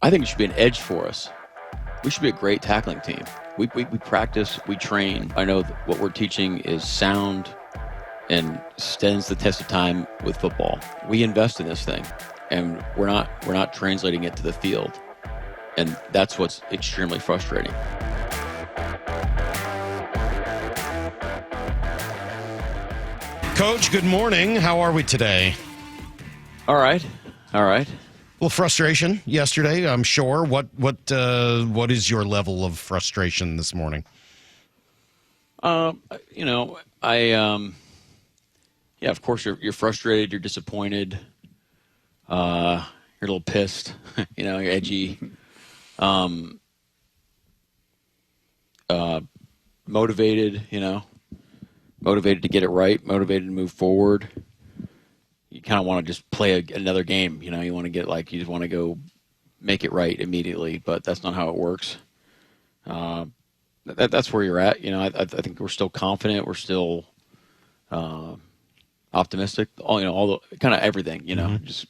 I think it should be an edge for us. We should be a great tackling team. We practice, we train. I know that what we're teaching is sound and stands the test of time with football. We invest in this thing, and we're not translating it to the field, and that's what's extremely frustrating. Coach, good morning. How are we today? All right. Well, frustration yesterday, I'm sure. What is your level of frustration this morning? Yeah, of course you're frustrated, you're disappointed, you're a little pissed, you're edgy, motivated, motivated to get it right, motivated to move forward. You kind of want to just play another game, you want to you just want to go make it right immediately, but that's not how it works. That's where you're at. I think we're still confident. We're still optimistic. All the kind of everything. Just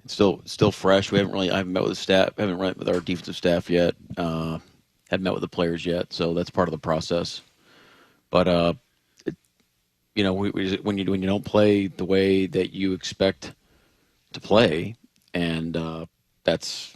it's still fresh. I haven't met with the staff. Haven't met with our defensive staff yet. Haven't met with the players yet. So that's part of the process. But when you don't play the way that you expect to play, and that's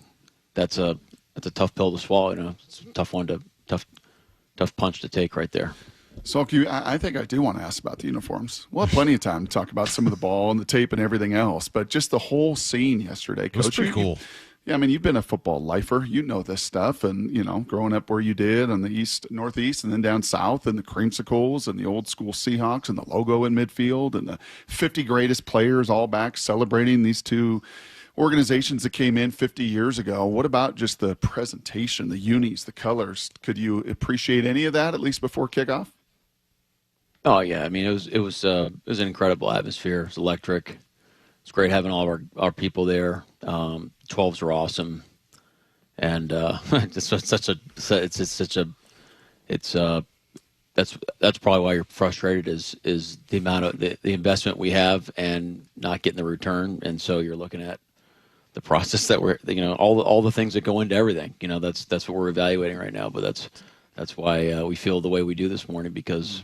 a tough pill to swallow. It's a tough punch to take right there. Salk, I think I do want to ask about the uniforms. We'll have plenty of time to talk about some of the ball and the tape and everything else, but just the whole scene yesterday, Coach. It was pretty cool. You've been a football lifer. You know this stuff, and, growing up where you did on the northeast, and then down south, and the creamsicles, and the old school Seahawks, and the logo in midfield, and the 50 greatest players all back celebrating these two organizations that came in 50 years ago. What about just the presentation, the unis, the colors? Could you appreciate any of that, at least before kickoff? Oh yeah, it was an incredible atmosphere. It was electric. It's great having all of our people there. 12s are awesome, and that's probably why you're frustrated is the amount of the investment we have and not getting the return, and so you're looking at the process that we're all the things that go into everything. That's what we're evaluating right now, but that's why we feel the way we do this morning, because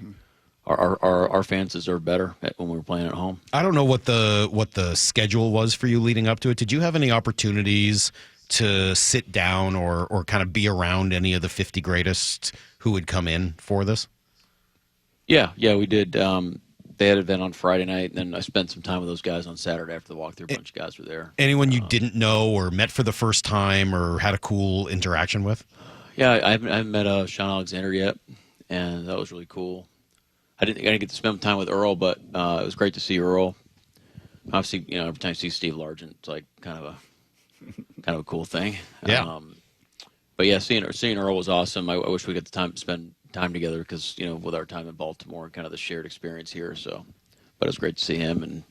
our fans deserve better when we're playing at home. I don't know what the schedule was for you leading up to it. Did you have any opportunities to sit down or kind of be around any of the 50 greatest who would come in for this? Yeah, we did. They had an event on Friday night, and then I spent some time with those guys on Saturday after the walkthrough. A bunch of guys were there. Anyone you didn't know or met for the first time or had a cool interaction with? Yeah, I haven't met Sean Alexander yet, and that was really cool. I didn't get to spend time with Earl, but it was great to see Earl. Obviously, every time you see Steve Largent, it's like kind of a cool thing. Yeah. But yeah, seeing Earl was awesome. I wish we got the time to spend time together, because with our time in Baltimore, kind of the shared experience here. So, but it was great to see him, and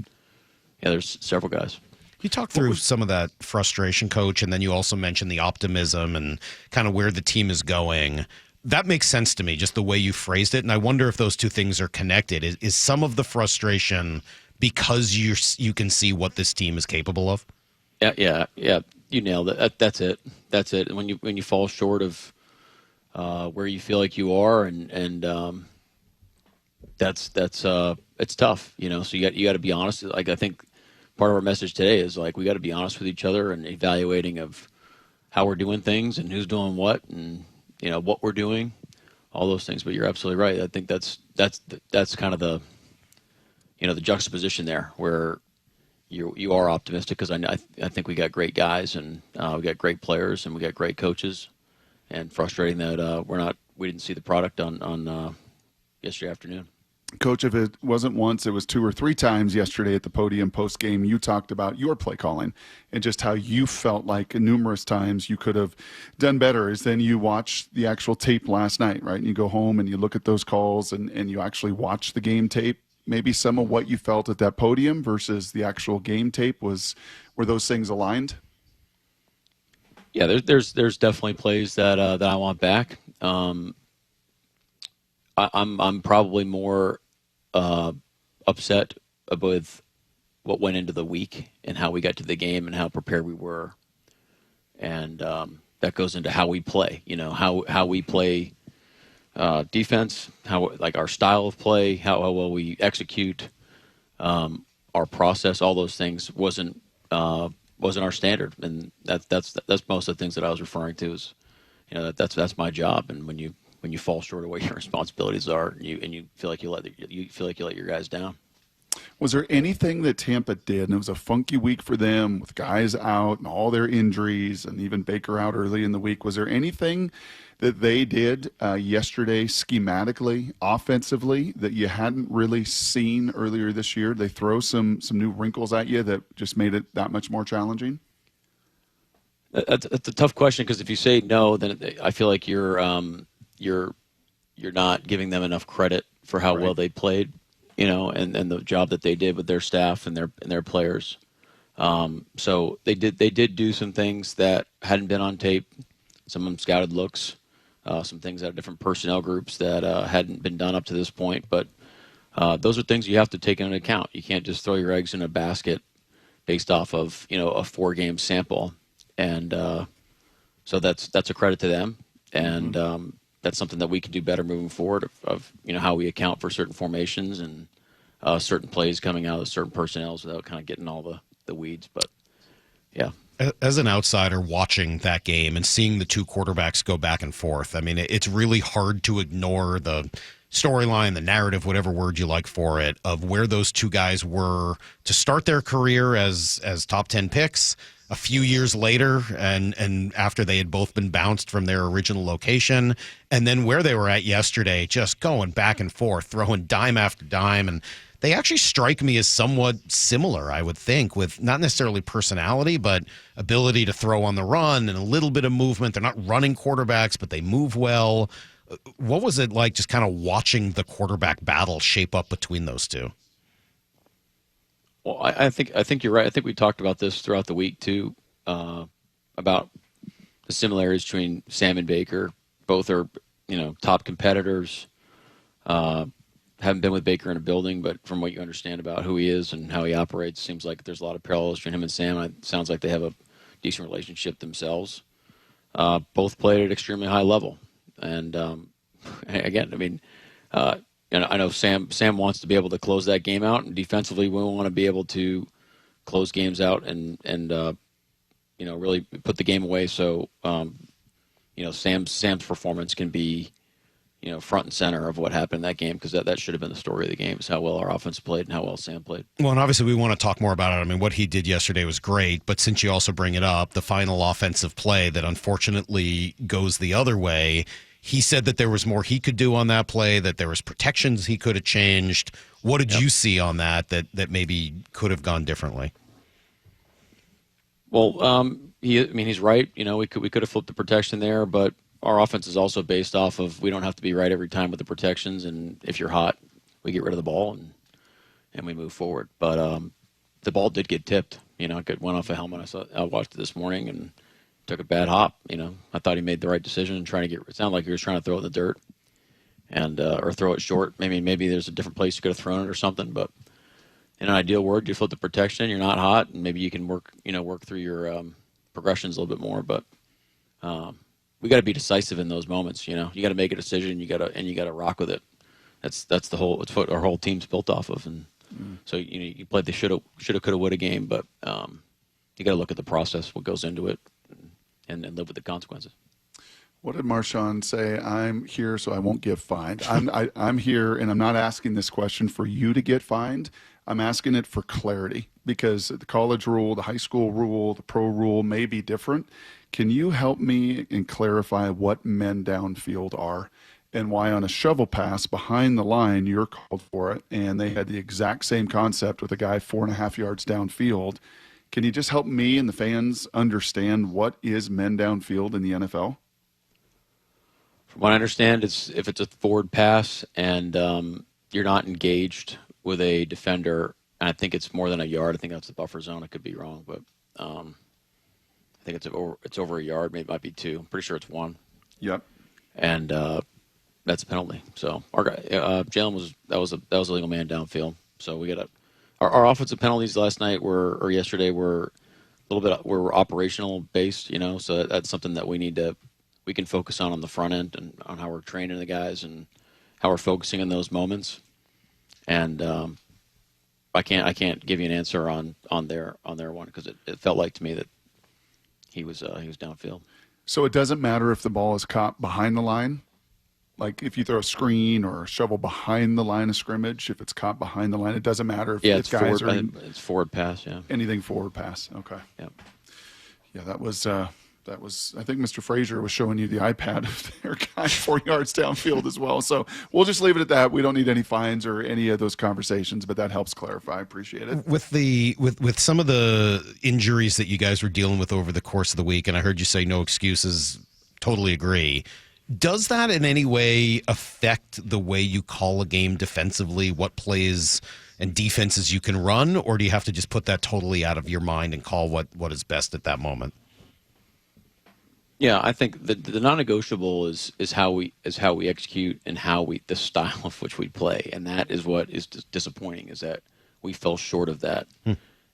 yeah, there's several guys. You talked through some of that frustration, Coach, and then you also mentioned the optimism and kind of where the team is going. That makes sense to me, just the way you phrased it, and I wonder if those two things are connected. Is some of the frustration because you can see what this team is capable of? Yeah. You nailed it. That's it. When you fall short of where you feel like you are, and that's it's tough. So you got to be honest. Like, I think part of our message today is we got to be honest with each other and evaluating of how we're doing things and who's doing what, and what we're doing, all those things. But you're absolutely right. I think that's kind of the the juxtaposition there, where you are optimistic, because I think we got great guys, and we got great players, and we got great coaches, and frustrating that we didn't see the product on yesterday afternoon. Coach, if it wasn't once, it was 2 or 3 times yesterday at the podium post-game. You talked about your play calling and just how you felt like numerous times you could have done better. Is then you watch the actual tape last night, right? And you go home and you look at those calls and you actually watch the game tape. Maybe some of what you felt at that podium versus the actual game tape, were those things aligned? Yeah, there's definitely plays that I want back. I'm probably more upset with what went into the week and how we got to the game and how prepared we were. and that goes into how we play. How we play defense, how like our style of play, how well we execute, our process. All those things wasn't our standard, and that's most of the things that I was referring to. Is that's my job, and when you fall short of what your responsibilities are, and you feel like you let your guys down. Was there anything that Tampa did, and it was a funky week for them with guys out and all their injuries and even Baker out early in the week? Was there anything that they did yesterday schematically, offensively, that you hadn't really seen earlier this year? They throw some new wrinkles at you that just made it that much more challenging? That's a tough question, because if you say no, then I feel like you're not giving them enough credit for how well they played. And the job that they did with their staff and their players. So they did do some things that hadn't been on tape. Some of them scouted looks, some things out of different personnel groups that hadn't been done up to this point. But those are things you have to take into account. You can't just throw your eggs in a basket based off of a 4-game sample. And so that's a credit to them. And that's something that we can do better moving forward of how we account for certain formations and certain plays coming out of certain personnels without kind of getting all the weeds. But yeah. As an outsider watching that game and seeing the two quarterbacks go back and forth, I mean, it's really hard to ignore the storyline, the narrative, whatever word you like for it, of where those two guys were to start their career as top 10 picks a few years later, and after they had both been bounced from their original location, and then where they were at yesterday, just going back and forth, throwing dime after dime. And they actually strike me as somewhat similar, I would think, with not necessarily personality, but ability to throw on the run and a little bit of movement. They're not running quarterbacks, but they move well. What was it like just kind of watching the quarterback battle shape up between those two? Well, I think you're right. I think we talked about this throughout the week too, about the similarities between Sam and Baker. Both are, top competitors. Haven't been with Baker in a building, but from what you understand about who he is and how he operates, seems like there's a lot of parallels between him and Sam. It sounds like they have a decent relationship themselves. Both played at an extremely high level, and again, I mean. And I know Sam wants to be able to close that game out, and defensively we want to be able to close games out and really put the game away. So Sam's performance can be front and center of what happened in that game, because that should have been the story of the game, is how well our offense played and how well Sam played. Well, and obviously we want to talk more about it. I mean, what he did yesterday was great, but since you also bring it up, the final offensive play that unfortunately goes the other way. He said that there was more he could do on that play, that there was protections he could have changed. What did you see on that maybe could have gone differently? Well, he's right. We could have flipped the protection there, but our offense is also based off of we don't have to be right every time with the protections, and if you're hot, we get rid of the ball and we move forward. But the ball did get tipped. It went off a helmet. I watched it this morning and took a bad hop. I thought he made the right decision and it sounded like he was trying to throw it in the dirt and or throw it short. Maybe there's a different place you could have thrown it or something. But in an ideal world, you flip the protection, you're not hot, and maybe you can work through your progressions a little bit more. But we got to be decisive in those moments. You got to make a decision. You got to rock with it. It's what our whole team's built off of. And so you played the shoulda, coulda, woulda game, but you got to look at the process, what goes into it, and live with the consequences. What did Marshawn say? I'm here so I won't get fined. I'm here, and I'm not asking this question for you to get fined. I'm asking it for clarity, because the college rule, the high school rule, the pro rule may be different. Can you help me and clarify what men downfield are and why on a shovel pass behind the line you're called for it, and they had the exact same concept with a guy 4.5 yards downfield? Can you just help me and the fans understand what is men downfield in the NFL? From what I understand, if it's a forward pass and you're not engaged with a defender, and I think it's more than a yard. I think that's the buffer zone. I could be wrong, but I think it's over a yard. Maybe it might be 2. I'm pretty sure it's 1. Yep. And that's a penalty. So our guy, Jalen that was a legal man downfield. So we got our offensive penalties yesterday were little bit, we're operational based, so that's something that we can focus on the front end and on how we're training the guys and how we're focusing in those moments. And I can't give you an answer on their one, because it felt like to me that he was downfield. So it doesn't matter if the ball is caught behind the line, like if you throw a screen or a shovel behind the line of scrimmage, if it's caught behind the line, it doesn't matter if it's guys forward, it's forward pass, yeah. Anything forward pass, okay. Yep. Yeah, that was. I think Mr. Frazier was showing you the iPad of their guy 4 yards downfield as well. So we'll just leave it at that. We don't need any fines or any of those conversations, but that helps clarify. I appreciate it. With some of the injuries that you guys were dealing with over the course of the week, and I heard you say no excuses, totally agree. Does that in any way affect the way you call a game defensively, what plays and defenses you can run, or do you have to just put that totally out of your mind and call what is best at that moment? Yeah, I think the non-negotiable is how we execute and the style of which we play, and that is what is disappointing, is that we fell short of that,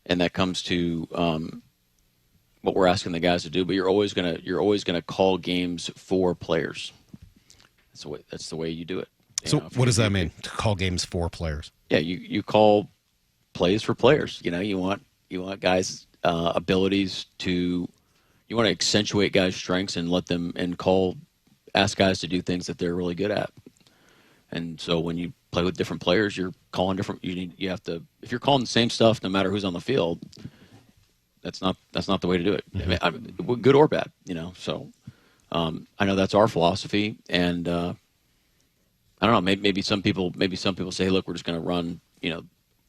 and that comes to what we're asking the guys to do. But you're always gonna call games for players. That's the way you do it. So what does that mean, to call games for players? Yeah, you call plays for players. You want guys' abilities to. You want to accentuate guys' strengths and ask guys to do things that they're really good at. And so when you play with different players, you're calling different. You have to. If you're calling the same stuff, no matter who's on the field, that's not the way to do it. I mean, good or bad, So I know that's our philosophy, and I don't know. Maybe some people say, hey, look, we're just going to run,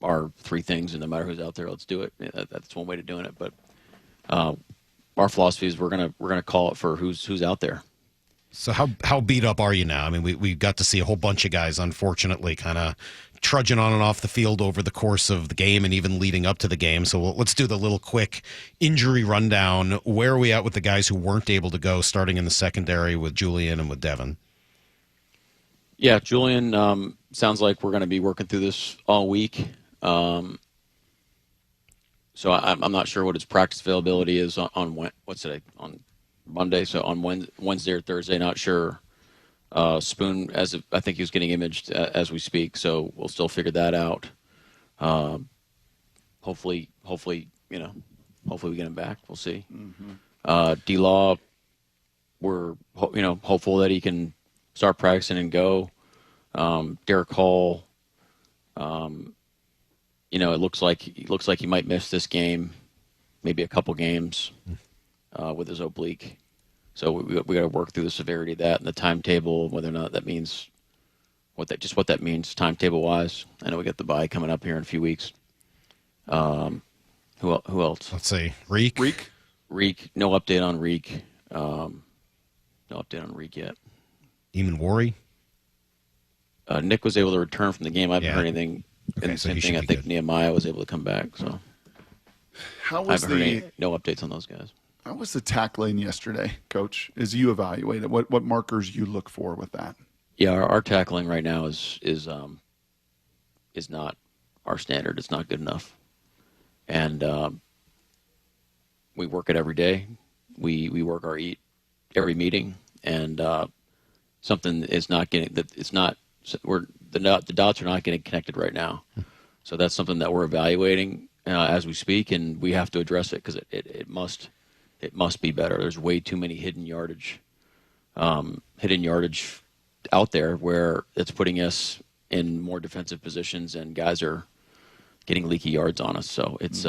our three things, and no matter who's out there, let's do it. That's one way to doing it, but. Our philosophy is we're gonna call it for who's out there. So how beat up are you now? I mean, we got to see a whole bunch of guys, unfortunately, kind of trudging on and off the field over the course of the game and even leading up to the game. So let's do the little quick injury rundown. Where are we at with the guys who weren't able to go, starting in the secondary with Julian and with Devin? Yeah, Julian, sounds like we're going to be working through this all week. So I'm not sure what his practice availability is on what's today, on Monday. So on Wednesday or Thursday, not sure. Spoon, I think he was getting imaged as we speak, so we'll still figure that out. Hopefully we get him back. We'll see. Mm-hmm. D-Law, we're hopeful that he can start practicing and go. Derek Hall. It looks like he might miss this game, maybe a couple games with his oblique. So we got to work through the severity of that and the timetable, whether or not that means what that means timetable wise. I know we got the bye coming up here in a few weeks. Who else? Let's see, Reek. No update on Reek. No update on Reek yet. Eamon Worry. Nick was able to return from the game. I haven't heard anything. Okay, and so same thing, I think good. Nehemiah was able to come back. So how was I haven't heard no updates on those guys. How was the tackling yesterday, Coach? As you evaluate it, what markers you look for with that? Yeah, our tackling right now is not our standard. It's not good enough, and we work it every day. We work our eat every meeting, and something is not getting that. It's not. The dots are not getting connected right now, so that's something that we're evaluating as we speak, and we have to address it because it must be better. There's way too many hidden yardage out there where it's putting us in more defensive positions, and guys are getting leaky yards on us. So it's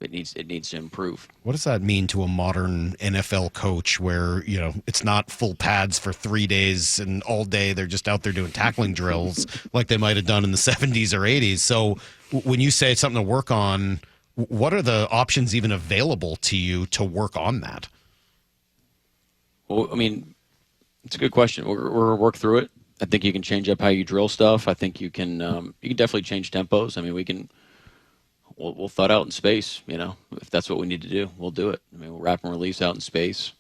it needs to improve. What does that mean to a modern NFL coach where, it's not full pads for 3 days and all day they're just out there doing tackling drills like they might have done in the 70s or 80s? So when you say it's something to work on, what are the options even available to you to work on that? Well, I mean, it's a good question. We're work through it. I think you can change up how you drill stuff. I think you can definitely change tempos. I mean, we'll thud out in space, if that's what we need to do, we'll do it. I mean, we'll wrap and release out in space.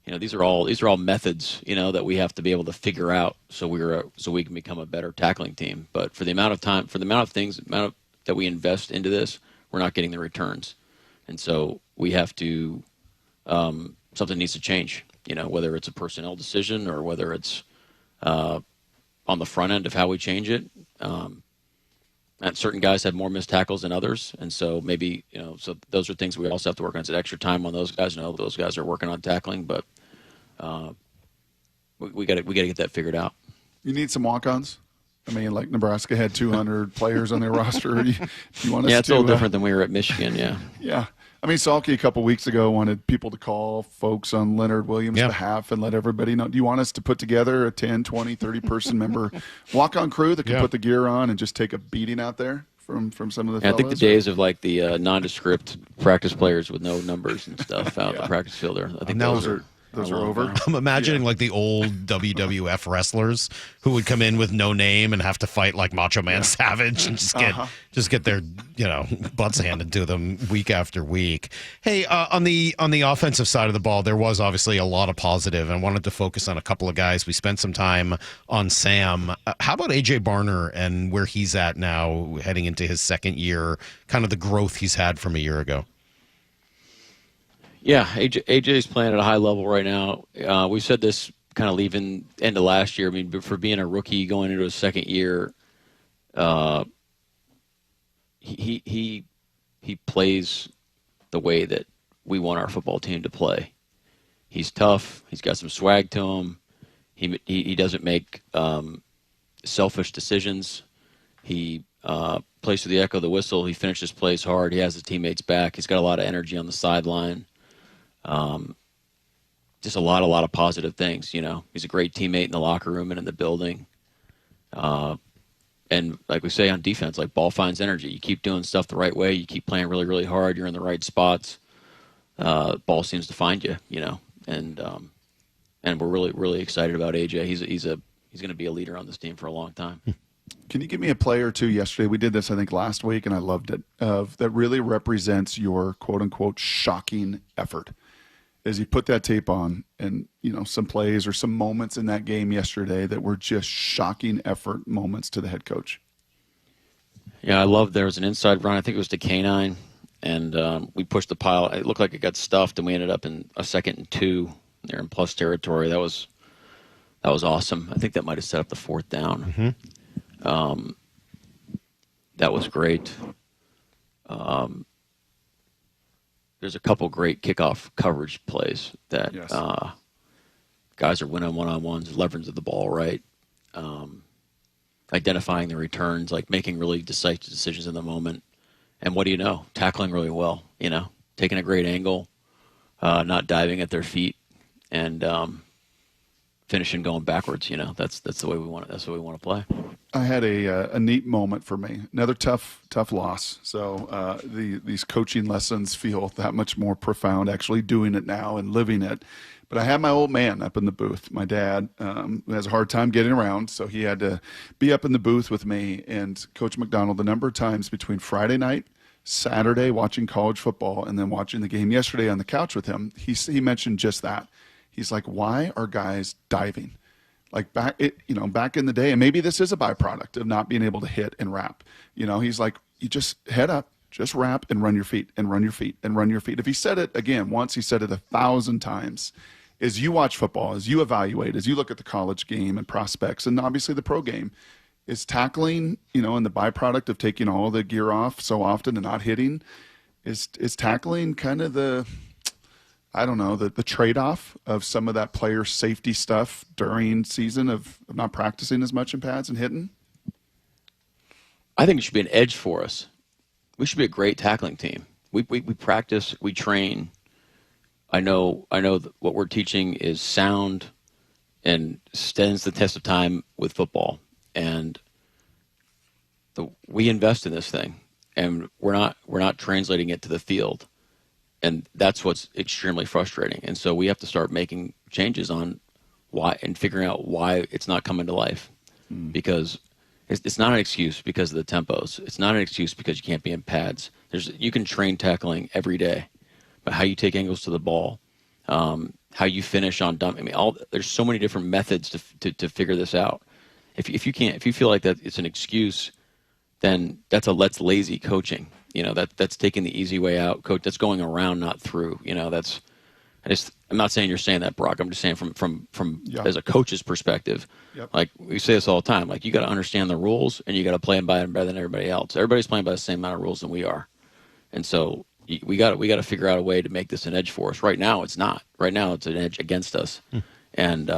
These are all methods, that we have to be able to figure out so we can become a better tackling team. But for the amount of time, that we invest into this, we're not getting the returns. And so we have to something needs to change. Whether it's a personnel decision or whether it's on the front end of how we change it. And certain guys have more missed tackles than others, and so maybe so those are things we also have to work on. It's extra time on those guys. Those guys are working on tackling, but we got to get that figured out. You need some walk-ons. I mean, like Nebraska had 200 players on their roster. You want us yeah, it's a little different than we were at Michigan. Yeah. Yeah. I mean, Salky a couple weeks ago wanted people to call folks on Leonard Williams' behalf and let everybody know. Do you want us to put together a 10, 20, 30-person member walk-on crew that can put the gear on and just take a beating out there from some of the fellows? I think the days of like the nondescript practice players with no numbers and stuff out in the practice field I think those are over. I'm imagining like the old WWF wrestlers who would come in with no name and have to fight like Macho Man Savage and just get their butts handed to them week after week. Hey, on the offensive side of the ball, there was obviously a lot of positive, and I wanted to focus on a couple of guys. We spent some time on Sam. How about AJ Barner and where he's at now, heading into his second year? Kind of the growth he's had from a year ago. Yeah, AJ's playing at a high level right now. We said this kind of leaving end of last year. I mean, for being a rookie going into his second year, he plays the way that we want our football team to play. He's tough. He's got some swag to him. He doesn't make selfish decisions. He plays to the echo of the whistle. He finishes plays hard. He has his teammates back. He's got a lot of energy on the sideline. Just a lot of positive things. He's a great teammate in the locker room and in the building. And like we say on defense, like ball finds energy. You keep doing stuff the right way. You keep playing really, really hard. You're in the right spots. Ball seems to find you. And we're really, really excited about AJ. He's going to be a leader on this team for a long time. Can you give me a play or two yesterday? We did this, I think, last week, and I loved it, that really represents your quote-unquote shocking effort. As you put that tape on and, some plays or some moments in that game yesterday that were just shocking effort moments to the head coach. Yeah, I love there was an inside run. I think it was to K9, and we pushed the pile. It looked like it got stuffed, and we ended up in a 2nd and 2 there in plus territory. That was awesome. I think that might have set up the 4th down. Mm-hmm. That was great. There's a couple great kickoff coverage plays that guys are winning one-on-ones, leveraging the ball right, identifying the returns, like making really decisive decisions in the moment. And what do you know? Tackling really well, taking a great angle, not diving at their feet, and finishing going backwards. That's the way we want it. That's the way we want to play. I had a neat moment for me. Another tough loss. So these coaching lessons feel that much more profound actually doing it now and living it. But I had my old man up in the booth. My dad who has a hard time getting around, so he had to be up in the booth with me. And Coach Macdonald, a number of times between Friday night, Saturday, watching college football, and then watching the game yesterday on the couch with him, he mentioned just that. He's like, why are guys diving? Like back in the day, and maybe this is a byproduct of not being able to hit and wrap. He's like, you just head up, just wrap and run your feet and run your feet and run your feet. If he said it again once, he said it 1,000 times. As you watch football, as you evaluate, as you look at the college game and prospects, and obviously the pro game, is tackling, and the byproduct of taking all the gear off so often and not hitting, is tackling kind of the trade-off of some of that player safety stuff during season of not practicing as much in pads and hitting? I think it should be an edge for us. We should be a great tackling team. We practice, we train. I know that what we're teaching is sound and stands the test of time with football. And we invest in this thing, and we're not translating it to the field. And that's what's extremely frustrating. And so we have to start making changes on why and figuring out why it's not coming to life. Because it's not an excuse because of the tempos. It's not an excuse because you can't be in pads. You can train tackling every day, but how you take angles to the ball, how you finish on dump. I mean, there's so many different methods to figure this out. If you feel like that it's an excuse, then that's lazy coaching. that's taking the easy way out, coach. That's going around, not through. I'm not saying you're saying that, Brock. I'm just saying from as a coach's perspective. Yep. Like we say this all the time. Like you got to understand the rules and you got to play them by them better than everybody else. Everybody's playing by the same amount of rules than we are, and so we got to figure out a way to make this an edge for us. Right now, it's not. Right now, it's an edge against us, and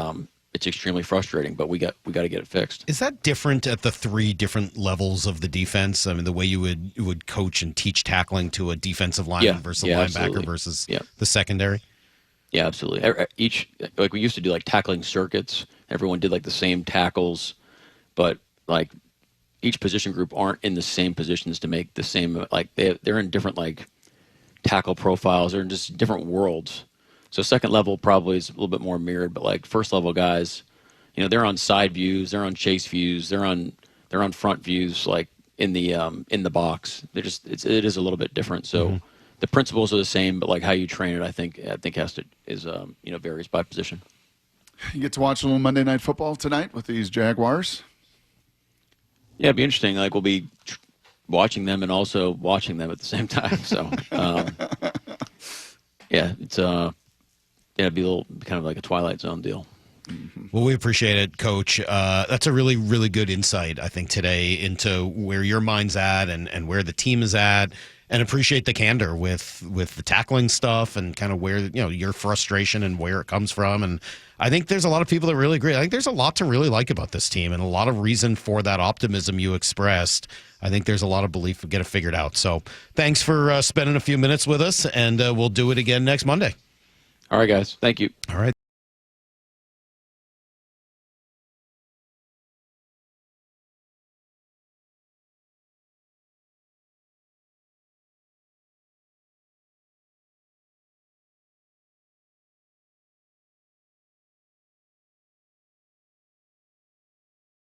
it's extremely frustrating. But we got to get it fixed. Is that different at the 3 different levels of the defense? I mean, the way you would coach and teach tackling to a defensive lineman versus a linebacker absolutely. Versus the secondary? Yeah, absolutely. Each, like we used to do like tackling circuits. Everyone did like the same tackles, but like each position group aren't in the same positions to make the same. Like they're in different like tackle profiles. They're in just different worlds. So second level probably is a little bit more mirrored, but like first level guys, they're on side views, they're on chase views, they're on front views, like in the box. It is a little bit different. So the principles are the same, but like how you train it, I think varies by position. You get to watch a little Monday Night Football tonight with these Jaguars. Yeah, it'd be interesting. Like we'll be watching them and also watching them at the same time. So it'd be a little kind of like a Twilight Zone deal. Well, we appreciate it, Coach. That's a really, really good insight, I think, today into where your mind's at and where the team is at, and appreciate the candor with the tackling stuff and kind of where your frustration and where it comes from. And I think there's a lot of people that really agree. I think there's a lot to really like about this team and a lot of reason for that optimism you expressed. I think there's a lot of belief we'll get it figured out. So thanks for spending a few minutes with us, and we'll do it again next Monday. All right, guys. Thank you. All right.